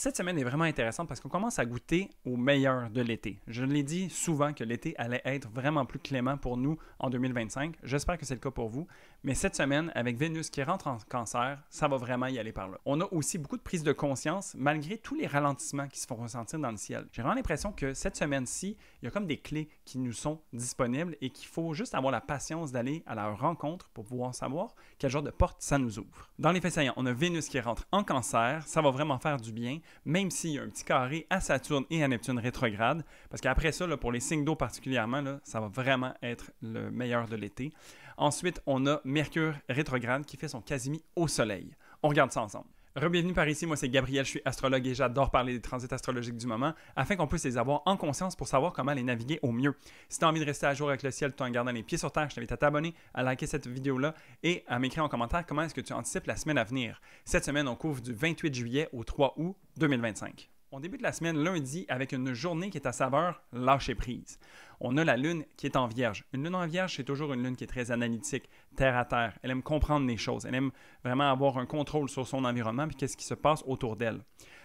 Cette semaine est vraiment intéressante parce qu'on commence à goûter au meilleur de l'été. Je l'ai dit souvent que l'été allait être vraiment plus clément pour nous en 2025. J'espère que c'est le cas pour vous. Mais cette semaine, avec Vénus qui rentre en Cancer, ça va vraiment y aller par là. On a aussi beaucoup de prise de conscience malgré tous les ralentissements qui se font ressentir dans le ciel. J'ai vraiment l'impression que cette semaine-ci, il y a comme des clés qui nous sont disponibles et qu'il faut juste avoir la patience d'aller à leur rencontre pour pouvoir savoir quel genre de porte ça nous ouvre. Dans les faits saillants, on a Vénus qui rentre en Cancer. Ça va vraiment faire du bien, même s'il y a un petit carré à Saturne et à Neptune rétrograde, parce qu'après ça, là, pour les signes d'eau particulièrement, là, ça va vraiment être le meilleur de l'été. Ensuite, on a Mercure rétrograde qui fait son quasimi au Soleil. On regarde ça ensemble. Re-bienvenue par ici, moi c'est Gabriel, je suis astrologue et j'adore parler des transits astrologiques du moment afin qu'on puisse les avoir en conscience pour savoir comment les naviguer au mieux. Si tu as envie de rester à jour avec le ciel tout en gardant les pieds sur terre, je t'invite à t'abonner, à liker cette vidéo-là et à m'écrire en commentaire comment est-ce que tu anticipes la semaine à venir. Cette semaine, on couvre du 28 juillet au 3 août 2025. On débute la semaine lundi avec une journée qui est à saveur lâcher prise. On a la lune qui est en vierge. Une lune en vierge, c'est toujours une lune qui est très analytique, terre à terre. Elle aime comprendre les choses. Elle aime vraiment avoir un contrôle sur son environnement et qu'est-ce qui se passe autour d'elle.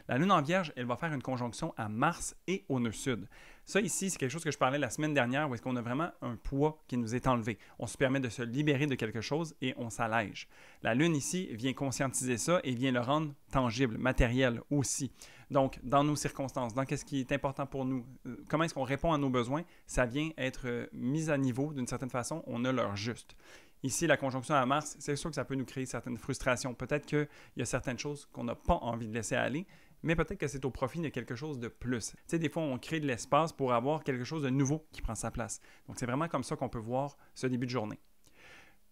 La lune en vierge, elle va faire une conjonction à Mars et au nœud sud. Ça ici, c'est quelque chose que je parlais la semaine dernière où est-ce qu'on a vraiment un poids qui nous est enlevé. On se permet de se libérer de quelque chose et on s'allège. La lune ici vient conscientiser ça et vient le rendre tangible, matériel aussi. Donc, dans nos circonstances, dans qu'est-ce qui est important pour nous, comment est-ce qu'on répond à nos besoins, ça vient être mis à niveau d'une certaine façon, on a l'heure juste. Ici, la conjonction à Mars, c'est sûr que ça peut nous créer certaines frustrations. Peut-être qu'il y a certaines choses qu'on n'a pas envie de laisser aller, mais peut-être que c'est au profit de quelque chose de plus. Tu sais, des fois, on crée de l'espace pour avoir quelque chose de nouveau qui prend sa place. Donc, c'est vraiment comme ça qu'on peut voir ce début de journée.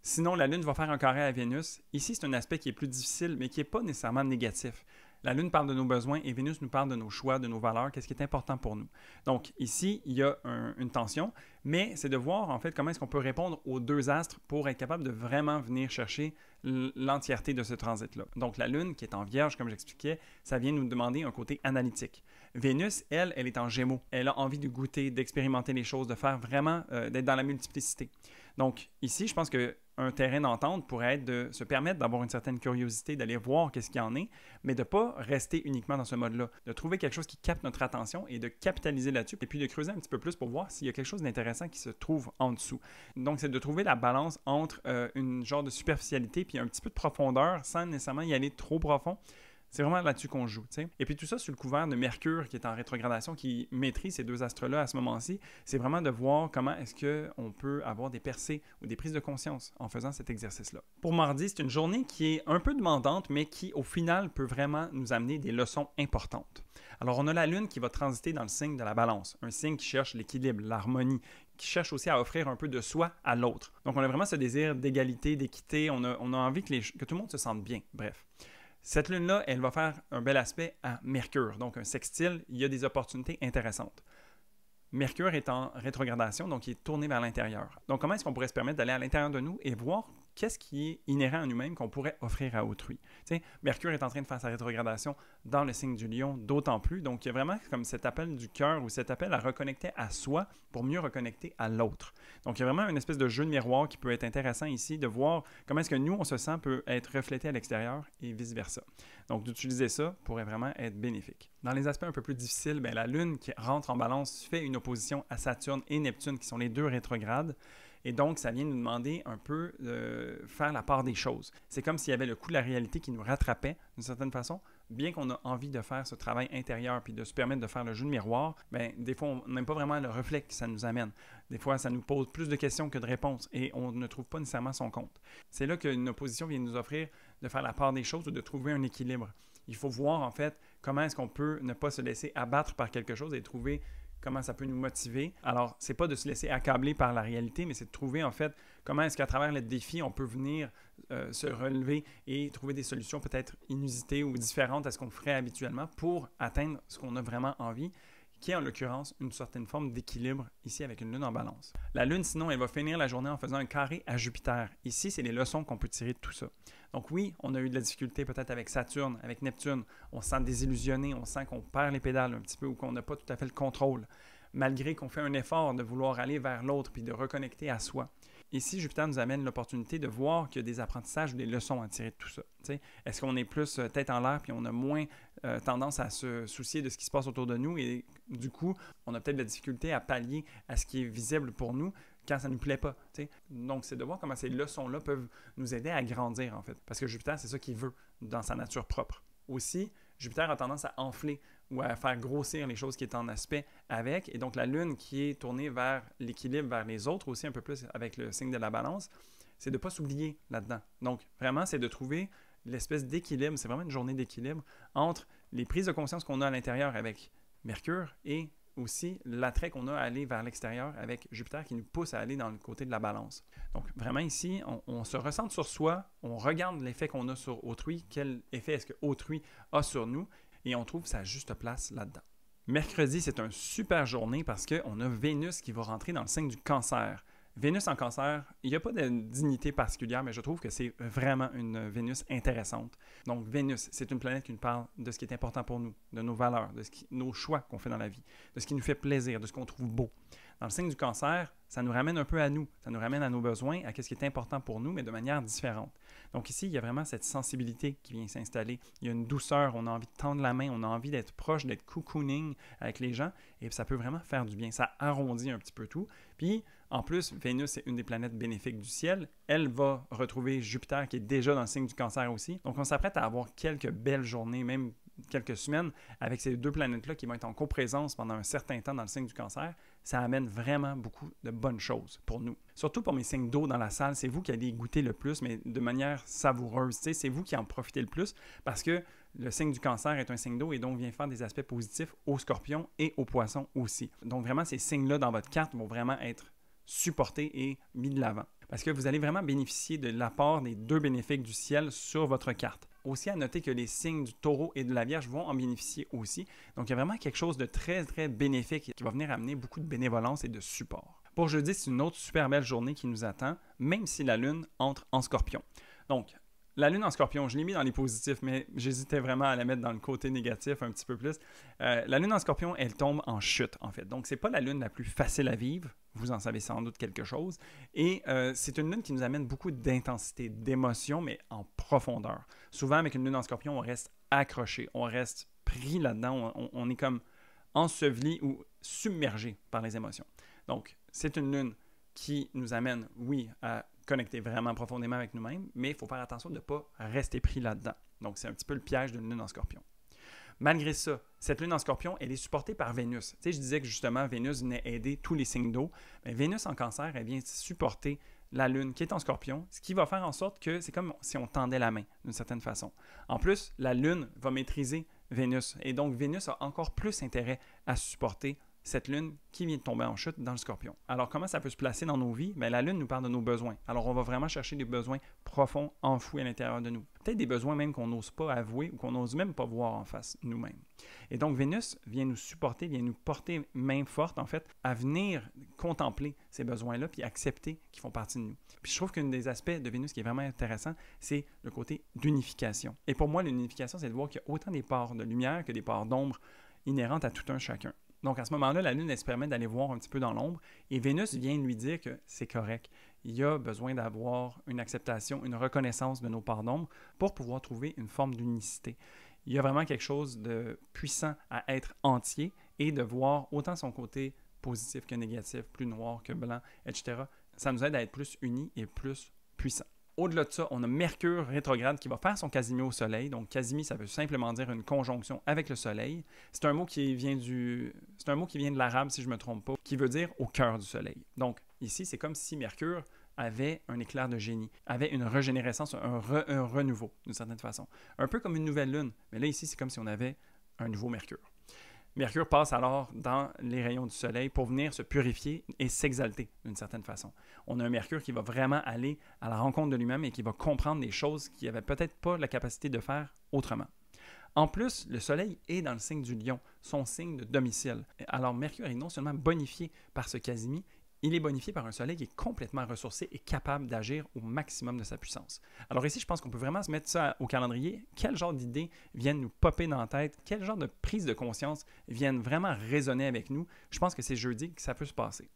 Sinon, la Lune va faire un carré à Vénus. Ici, c'est un aspect qui est plus difficile, mais qui n'est pas nécessairement négatif. La Lune parle de nos besoins et Vénus nous parle de nos choix, de nos valeurs, qu'est-ce qui est important pour nous. Donc, ici, il y a une tension, mais c'est de voir, en fait, comment est-ce qu'on peut répondre aux deux astres pour être capable de vraiment venir chercher l'entièreté de ce transit-là. Donc, la Lune, qui est en Vierge, comme j'expliquais, ça vient nous demander un côté analytique. Vénus, elle est en Gémeaux. Elle a envie de goûter, d'expérimenter les choses, de faire vraiment, d'être dans la multiplicité. Donc, ici, je pense qu'un terrain d'entente pourrait être de se permettre d'avoir une certaine curiosité, d'aller voir qu'est-ce qu'il y en est, mais de ne pas rester uniquement dans ce mode-là, de trouver quelque chose qui capte notre attention et de capitaliser là-dessus, et puis de creuser un petit peu plus pour voir s'il y a quelque chose d'intéressant qui se trouve en dessous. Donc, c'est de trouver la balance entre une genre de superficialité puis un petit peu de profondeur sans nécessairement y aller trop profond. C'est vraiment là-dessus qu'on joue. T'sais. Et puis tout ça sous le couvert de Mercure qui est en rétrogradation, qui maîtrise ces deux astres-là à ce moment-ci. C'est vraiment de voir comment est-ce qu'on peut avoir des percées ou des prises de conscience en faisant cet exercice-là. Pour mardi, c'est une journée qui est un peu demandante, mais qui au final peut vraiment nous amener des leçons importantes. Alors on a la Lune qui va transiter dans le signe de la Balance, un signe qui cherche l'équilibre, l'harmonie, qui cherche aussi à offrir un peu de soi à l'autre. Donc on a vraiment ce désir d'égalité, d'équité, on a envie que tout le monde se sente bien, bref. Cette lune-là, elle va faire un bel aspect à Mercure, donc un sextile, il y a des opportunités intéressantes. Mercure est en rétrogradation, donc il est tourné vers l'intérieur. Donc comment est-ce qu'on pourrait se permettre d'aller à l'intérieur de nous et voir qu'est-ce qui est inhérent à nous-mêmes qu'on pourrait offrir à autrui? T'sais, Mercure est en train de faire sa rétrogradation dans le signe du Lion, d'autant plus. Donc il y a vraiment comme cet appel du cœur ou cet appel à reconnecter à soi pour mieux reconnecter à l'autre. Donc il y a vraiment une espèce de jeu de miroir qui peut être intéressant ici, de voir comment est-ce que nous, on se sent peut être reflété à l'extérieur et vice-versa. Donc d'utiliser ça pourrait vraiment être bénéfique. Dans les aspects un peu plus difficiles, bien, la Lune qui rentre en Balance fait une opposition à Saturne et Neptune qui sont les deux rétrogrades. Et donc, ça vient nous demander un peu de faire la part des choses. C'est comme s'il y avait le coup de la réalité qui nous rattrapait d'une certaine façon. Bien qu'on a envie de faire ce travail intérieur puis de se permettre de faire le jeu de miroir, bien, des fois, on n'aime pas vraiment le reflet que ça nous amène. Des fois, ça nous pose plus de questions que de réponses et on ne trouve pas nécessairement son compte. C'est là qu'une opposition vient nous offrir de faire la part des choses ou de trouver un équilibre. Il faut voir, en fait, comment est-ce qu'on peut ne pas se laisser abattre par quelque chose et trouver comment ça peut nous motiver. Alors, c'est pas de se laisser accabler par la réalité, mais c'est de trouver, en fait, comment est-ce qu'à travers le défi, on peut venir se relever et trouver des solutions peut-être inusitées ou différentes à ce qu'on ferait habituellement pour atteindre ce qu'on a vraiment envie, qui est en l'occurrence une certaine forme d'équilibre ici avec une lune en Balance. La lune, sinon, elle va finir la journée en faisant un carré à Jupiter. Ici, c'est les leçons qu'on peut tirer de tout ça. Donc oui, on a eu de la difficulté peut-être avec Saturne, avec Neptune. On se sent désillusionné, on sent qu'on perd les pédales un petit peu ou qu'on n'a pas tout à fait le contrôle, malgré qu'on fait un effort de vouloir aller vers l'autre puis de reconnecter à soi. Ici, Jupiter nous amène l'opportunité de voir qu'il y a des apprentissages ou des leçons à tirer de tout ça. Est-ce qu'on est plus tête en l'air puis on a moins tendance à se soucier de ce qui se passe autour de nous et du coup, on a peut-être de la difficulté à pallier à ce qui est visible pour nous quand ça ne nous plaît pas. Donc, c'est de voir comment ces leçons-là peuvent nous aider à grandir, en fait. Parce que Jupiter, c'est ça qu'il veut dans sa nature propre. Aussi, Jupiter a tendance à enfler ou à faire grossir les choses qui est en aspect avec. Et donc, la Lune qui est tournée vers l'équilibre, vers les autres, aussi un peu plus avec le signe de la balance, c'est de ne pas s'oublier là-dedans. Donc, vraiment, c'est de trouver l'espèce d'équilibre, c'est vraiment une journée d'équilibre entre les prises de conscience qu'on a à l'intérieur avec Mercure et aussi l'attrait qu'on a à aller vers l'extérieur avec Jupiter qui nous pousse à aller dans le côté de la balance. Donc vraiment ici, on se ressente sur soi, on regarde l'effet qu'on a sur autrui, quel effet est-ce que autrui a sur nous et on trouve sa juste place là-dedans. Mercredi, c'est une super journée parce qu'on a Vénus qui va rentrer dans le signe du Cancer. Vénus en Cancer, il n'y a pas de dignité particulière, mais je trouve que c'est vraiment une Vénus intéressante. Donc, Vénus, c'est une planète qui nous parle de ce qui est important pour nous, de nos valeurs, de nos choix qu'on fait dans la vie, de ce qui nous fait plaisir, de ce qu'on trouve beau. Dans le signe du Cancer, ça nous ramène un peu à nous, ça nous ramène à nos besoins, à ce qui est important pour nous, mais de manière différente. Donc ici, il y a vraiment cette sensibilité qui vient s'installer. Il y a une douceur, on a envie de tendre la main, on a envie d'être proche, d'être cocooning avec les gens, et ça peut vraiment faire du bien. Ça arrondit un petit peu tout. Puis, en plus, Vénus est une des planètes bénéfiques du ciel. Elle va retrouver Jupiter qui est déjà dans le signe du Cancer aussi. Donc, on s'apprête à avoir quelques belles journées, même quelques semaines, avec ces deux planètes-là qui vont être en coprésence pendant un certain temps dans le signe du Cancer. Ça amène vraiment beaucoup de bonnes choses pour nous. Surtout pour mes signes d'eau dans la salle, c'est vous qui allez goûter le plus, mais de manière savoureuse. C'est vous qui en profitez le plus parce que le signe du Cancer est un signe d'eau et donc vient faire des aspects positifs aux Scorpions et aux Poissons aussi. Donc vraiment, ces signes-là dans votre carte vont vraiment être supportés et mis de l'avant. Parce que vous allez vraiment bénéficier de l'apport des deux bénéfiques du ciel sur votre carte. Aussi à noter que les signes du Taureau et de la Vierge vont en bénéficier aussi. Donc il y a vraiment quelque chose de très, très bénéfique qui va venir amener beaucoup de bénévolence et de support. Pour jeudi, c'est une autre super belle journée qui nous attend, même si la Lune entre en Scorpion. Donc, la Lune en Scorpion, je l'ai mis dans les positifs, mais j'hésitais vraiment à la mettre dans le côté négatif un petit peu plus. La Lune en Scorpion, elle tombe en chute, en fait. Donc, c'est pas la Lune la plus facile à vivre. Vous en savez sans doute quelque chose. Et c'est une Lune qui nous amène beaucoup d'intensité, d'émotion, mais en profondeur. Souvent, avec une Lune en Scorpion, on reste accroché, on reste pris là-dedans, on est comme enseveli ou submergé par les émotions. Donc, c'est une Lune qui nous amène, oui, à connecter vraiment profondément avec nous-mêmes, mais il faut faire attention de ne pas rester pris là-dedans. Donc, c'est un petit peu le piège d'une Lune en Scorpion. Malgré ça, cette Lune en Scorpion, elle est supportée par Vénus. Tu sais, je disais que justement, Vénus venait aider tous les signes d'eau. Mais Vénus en Cancer, elle vient supporter la Lune qui est en Scorpion, ce qui va faire en sorte que c'est comme si on tendait la main d'une certaine façon. En plus, la Lune va maîtriser Vénus. Et donc, Vénus a encore plus intérêt à supporter cette Lune qui vient de tomber en chute dans le Scorpion. Alors, comment ça peut se placer dans nos vies? Bien, la Lune nous parle de nos besoins. Alors, on va vraiment chercher des besoins profonds, enfouis à l'intérieur de nous. Peut-être des besoins même qu'on n'ose pas avouer ou qu'on n'ose même pas voir en face nous-mêmes. Et donc, Vénus vient nous supporter, vient nous porter main forte, en fait, à venir contempler ces besoins-là puis accepter qu'ils font partie de nous. Puis je trouve qu'un des aspects de Vénus qui est vraiment intéressant, c'est le côté d'unification. Et pour moi, l'unification, c'est de voir qu'il y a autant des parts de lumière que des parts d'ombre inhérentes à tout un chacun. Donc, à ce moment-là, la Lune, elle se permet d'aller voir un petit peu dans l'ombre et Vénus vient lui dire que c'est correct. Il y a besoin d'avoir une acceptation, une reconnaissance de nos parts d'ombre pour pouvoir trouver une forme d'unicité. Il y a vraiment quelque chose de puissant à être entier et de voir autant son côté positif que négatif, plus noir que blanc, etc. Ça nous aide à être plus unis et plus puissants. Au-delà de ça, on a Mercure rétrograde qui va faire son quasimi au Soleil. Donc, quasimi, ça veut simplement dire une conjonction avec le Soleil. C'est un mot qui vient de l'arabe, si je ne me trompe pas, qui veut dire au cœur du Soleil. Donc, ici, c'est comme si Mercure avait un éclair de génie, avait une régénérescence, un renouveau, d'une certaine façon. Un peu comme une nouvelle lune. Mais là, ici, c'est comme si on avait un nouveau Mercure. Mercure passe alors dans les rayons du Soleil pour venir se purifier et s'exalter d'une certaine façon. On a un Mercure qui va vraiment aller à la rencontre de lui-même et qui va comprendre des choses qu'il n'avait peut-être pas la capacité de faire autrement. En plus, le Soleil est dans le signe du Lion, son signe de domicile. Alors Mercure est non seulement bonifié par ce quasimi, il est bonifié par un Soleil qui est complètement ressourcé et capable d'agir au maximum de sa puissance. Alors ici, je pense qu'on peut vraiment se mettre ça au calendrier. Quel genre d'idées viennent nous popper dans la tête? Quel genre de prise de conscience viennent vraiment résonner avec nous? Je pense que c'est jeudi que ça peut se passer.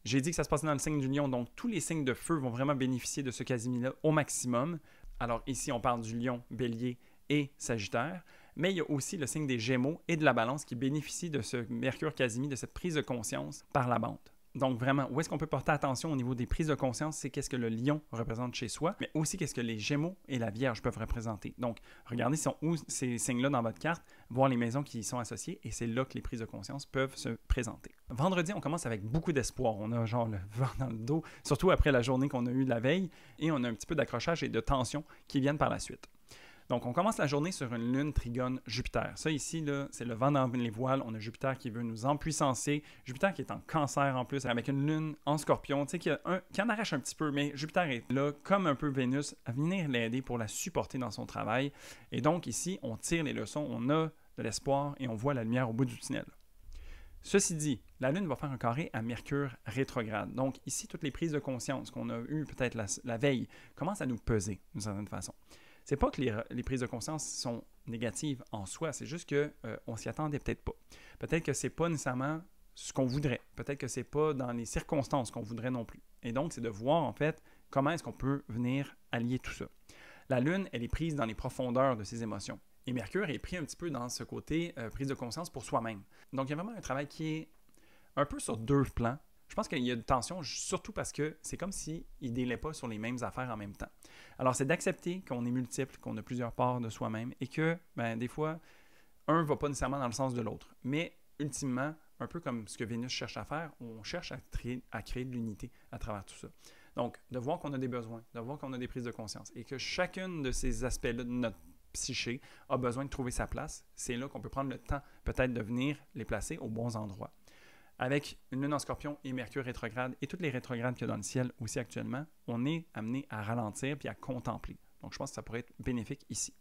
J'ai dit que ça se passait dans le signe du Lion, donc tous les signes de feu vont vraiment bénéficier de ce quasi-là au maximum. Alors ici, on parle du Lion, Bélier et Sagittaire, mais il y a aussi le signe des Gémeaux et de la Balance qui bénéficient de ce Mercure quasi-mi, de cette prise de conscience par la bande. Donc vraiment, où est-ce qu'on peut porter attention au niveau des prises de conscience, c'est qu'est-ce que le lion représente chez soi, mais aussi qu'est-ce que les Gémeaux et la Vierge peuvent représenter. Donc, regardez où ces signes-là dans votre carte, voir les maisons qui y sont associées, et c'est là que les prises de conscience peuvent se présenter. Vendredi, on commence avec beaucoup d'espoir. On a genre le vent dans le dos, surtout après la journée qu'on a eue la veille, et on a un petit peu d'accrochage et de tension qui viennent par la suite. Donc, on commence la journée sur une lune trigone Jupiter. Ça ici, là, c'est le vent dans les voiles. On a Jupiter qui veut nous empuissancer. Jupiter qui est en cancer en plus, avec une lune en scorpion, tu sais, qui en arrache un petit peu, mais Jupiter est là, comme un peu Vénus, à venir l'aider pour la supporter dans son travail. Et donc ici, on tire les leçons, on a de l'espoir et on voit la lumière au bout du tunnel. Ceci dit, la Lune va faire un carré à Mercure rétrograde. Donc ici, toutes les prises de conscience qu'on a eues peut-être la veille commencent à nous peser d'une certaine façon. C'est pas que les prises de conscience sont négatives en soi, c'est juste qu'on s'y attendait peut-être pas. Peut-être que c'est pas nécessairement ce qu'on voudrait. Peut-être que c'est pas dans les circonstances qu'on voudrait non plus. Et donc, c'est de voir en fait comment est-ce qu'on peut venir allier tout ça. La Lune, elle est prise dans les profondeurs de ses émotions. Et Mercure est pris un petit peu dans ce côté prise de conscience pour soi-même. Donc, il y a vraiment un travail qui est un peu sur deux plans. Je pense qu'il y a de tension, surtout parce que c'est comme s'il ne délait pas sur les mêmes affaires en même temps. Alors, c'est d'accepter qu'on est multiple, qu'on a plusieurs parts de soi-même et que, des fois, un ne va pas nécessairement dans le sens de l'autre. Mais, ultimement, un peu comme ce que Vénus cherche à faire, on cherche à créer de l'unité à travers tout ça. Donc, de voir qu'on a des besoins, de voir qu'on a des prises de conscience et que chacun de ces aspects-là de notre psyché a besoin de trouver sa place, c'est là qu'on peut prendre le temps peut-être de venir les placer aux bons endroits. Avec une lune en scorpion et Mercure rétrograde et toutes les rétrogrades qu'il y a dans le ciel aussi actuellement, on est amené à ralentir puis à contempler. Donc, je pense que ça pourrait être bénéfique ici.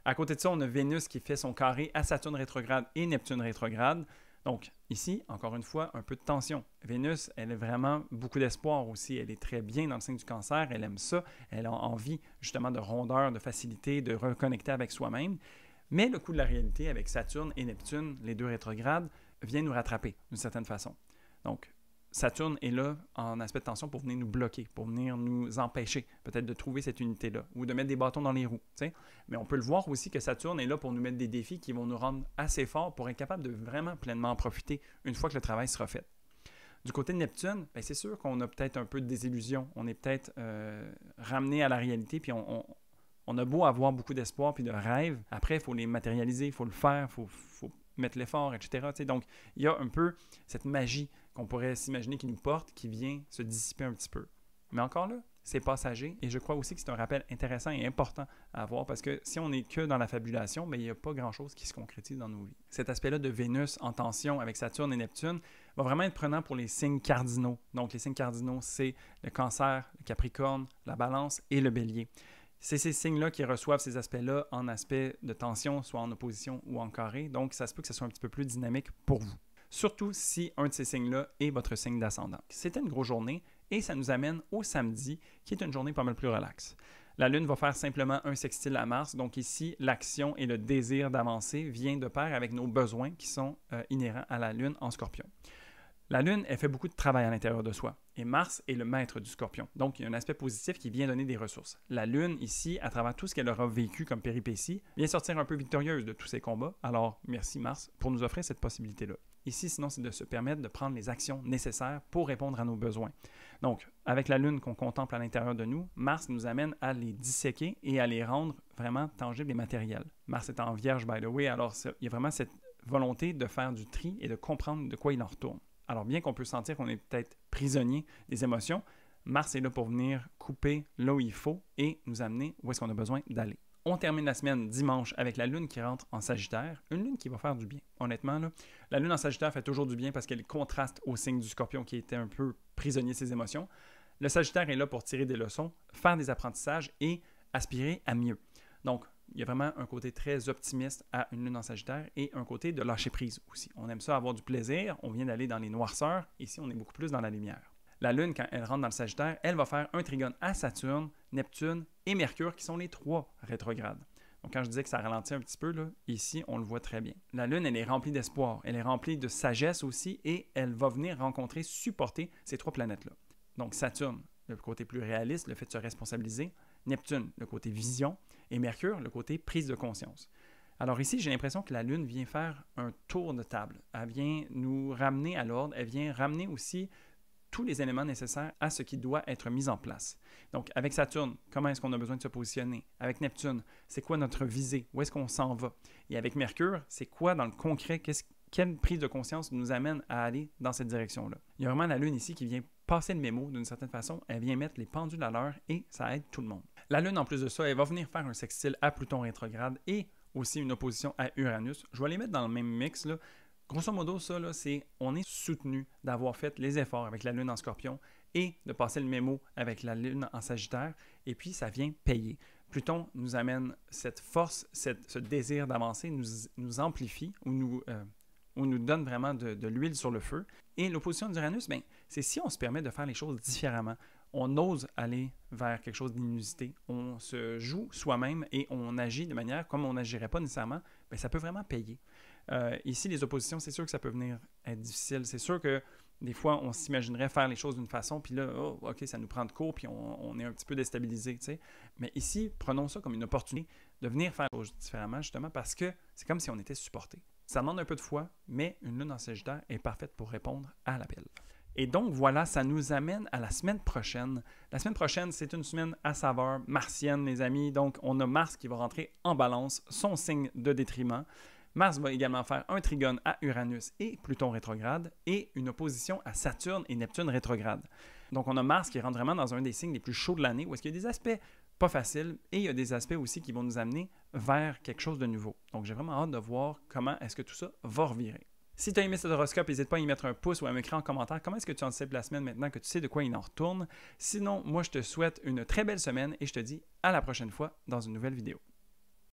À côté de ça, on a Vénus qui fait son carré à Saturne rétrograde et Neptune rétrograde. Donc, ici, encore une fois, un peu de tension. Vénus, elle a vraiment beaucoup d'espoir aussi. Elle est très bien dans le signe du Cancer. Elle aime ça. Elle a envie, justement, de rondeur, de facilité, de reconnecter avec soi-même. Mais le coup de la réalité avec Saturne et Neptune, les deux rétrogrades, vient nous rattraper d'une certaine façon. Donc, Saturne est là en aspect de tension pour venir nous bloquer, pour venir nous empêcher peut-être de trouver cette unité-là ou de mettre des bâtons dans les roues. T'sais? Mais on peut le voir aussi que Saturne est là pour nous mettre des défis qui vont nous rendre assez forts pour être capable de vraiment pleinement en profiter une fois que le travail sera fait. Du côté de Neptune, c'est sûr qu'on a peut-être un peu de désillusion. On est peut-être ramené à la réalité, puis on a beau avoir beaucoup d'espoir puis de rêves. Après, il faut les matérialiser, il faut le faire, il faut mettre l'effort, etc. T'sais, donc, il y a un peu cette magie qu'on pourrait s'imaginer qui nous porte, qui vient se dissiper un petit peu. Mais encore là, c'est passager et je crois aussi que c'est un rappel intéressant et important à avoir parce que si on n'est que dans la fabulation, il n'y a pas grand-chose qui se concrétise dans nos vies. Cet aspect-là de Vénus en tension avec Saturne et Neptune va vraiment être prenant pour les signes cardinaux. Donc, les signes cardinaux, c'est le Cancer, le Capricorne, la Balance et le Bélier. C'est ces signes-là qui reçoivent ces aspects-là en aspect de tension, soit en opposition ou en carré. Donc, ça se peut que ce soit un petit peu plus dynamique pour vous. Surtout si un de ces signes-là est votre signe d'ascendant. C'était une grosse journée et ça nous amène au samedi, qui est une journée pas mal plus relaxe. La Lune va faire simplement un sextile à Mars. Donc ici, l'action et le désir d'avancer vient de pair avec nos besoins qui sont inhérents à la Lune en Scorpion. La Lune, elle fait beaucoup de travail à l'intérieur de soi. Et Mars est le maître du Scorpion. Donc, il y a un aspect positif qui vient donner des ressources. La Lune, ici, à travers tout ce qu'elle aura vécu comme péripéties, vient sortir un peu victorieuse de tous ces combats. Alors, merci Mars pour nous offrir cette possibilité-là. Ici, sinon, c'est de se permettre de prendre les actions nécessaires pour répondre à nos besoins. Donc, avec la Lune qu'on contemple à l'intérieur de nous, Mars nous amène à les disséquer et à les rendre vraiment tangibles et matériels. Mars est en Vierge, by the way, alors il y a vraiment cette volonté de faire du tri et de comprendre de quoi il en retourne. Alors, bien qu'on peut sentir qu'on est peut-être prisonnier des émotions, Mars est là pour venir couper là où il faut et nous amener où est-ce qu'on a besoin d'aller. On termine la semaine dimanche avec la Lune qui rentre en Sagittaire, une Lune qui va faire du bien. Honnêtement, là, la Lune en Sagittaire fait toujours du bien parce qu'elle contraste au signe du Scorpion qui était un peu prisonnier de ses émotions. Le Sagittaire est là pour tirer des leçons, faire des apprentissages et aspirer à mieux. Donc, il y a vraiment un côté très optimiste à une Lune en Sagittaire et un côté de lâcher prise aussi. On aime ça avoir du plaisir, on vient d'aller dans les noirceurs, ici on est beaucoup plus dans la lumière. La Lune, quand elle rentre dans le Sagittaire, elle va faire un trigone à Saturne, Neptune et Mercure qui sont les trois rétrogrades. Donc, quand je disais que ça ralentit un petit peu, là, ici, on le voit très bien. La Lune, elle est remplie d'espoir, elle est remplie de sagesse aussi, et elle va venir rencontrer, supporter ces 3 planètes-là. Donc, Saturne, le côté plus réaliste, le fait de se responsabiliser. Neptune, le côté vision. Et Mercure, le côté prise de conscience. Alors ici, j'ai l'impression que la Lune vient faire un tour de table. Elle vient nous ramener à l'ordre, elle vient ramener aussi tous les éléments nécessaires à ce qui doit être mis en place. Donc, avec Saturne, comment est-ce qu'on a besoin de se positionner? Avec Neptune, c'est quoi notre visée? Où est-ce qu'on s'en va? Et avec Mercure, c'est quoi dans le concret? Quelle prise de conscience nous amène à aller dans cette direction-là? Il y a vraiment la Lune ici qui vient passer le mémo d'une certaine façon. Elle vient mettre les pendules à l'heure et ça aide tout le monde. La Lune, en plus de ça, elle va venir faire un sextile à Pluton rétrograde et aussi une opposition à Uranus. Je vais les mettre dans le même mix, là. Grosso modo, ça, là, on est soutenu d'avoir fait les efforts avec la Lune en Scorpion et de passer le mémo avec la Lune en Sagittaire, et puis ça vient payer. Pluton nous amène cette force, ce désir d'avancer, nous amplifie ou nous donne vraiment de l'huile sur le feu. Et l'opposition d'Uranus, bien, c'est si on se permet de faire les choses différemment. On ose aller vers quelque chose d'inusité. On se joue soi-même et on agit de manière comme on n'agirait pas nécessairement. Bien, ça peut vraiment payer. Ici, les oppositions, c'est sûr que ça peut venir être difficile. C'est sûr que des fois, on s'imaginerait faire les choses d'une façon, puis là, oh, OK, ça nous prend de court, puis on est un petit peu déstabilisé, tu sais. Mais ici, prenons ça comme une opportunité de venir faire les choses différemment, justement, parce que c'est comme si on était supporté. Ça demande un peu de foi, mais une lune en Sagittaire est parfaite pour répondre à l'appel. Et donc, voilà, ça nous amène à la semaine prochaine. La semaine prochaine, c'est une semaine à saveur martienne, les amis. Donc, on a Mars qui va rentrer en balance, son signe de détriment. Mars va également faire un trigone à Uranus et Pluton rétrograde et une opposition à Saturne et Neptune rétrograde. Donc, on a Mars qui rentre vraiment dans un des signes les plus chauds de l'année où est-ce qu'il y a des aspects pas faciles et il y a des aspects aussi qui vont nous amener vers quelque chose de nouveau. Donc, j'ai vraiment hâte de voir comment est-ce que tout ça va revirer. Si tu as aimé cet horoscope, n'hésite pas à y mettre un pouce ou à m'écrire en commentaire comment est-ce que tu anticipes la semaine maintenant que tu sais de quoi il en retourne. Sinon, moi, je te souhaite une très belle semaine et je te dis à la prochaine fois dans une nouvelle vidéo.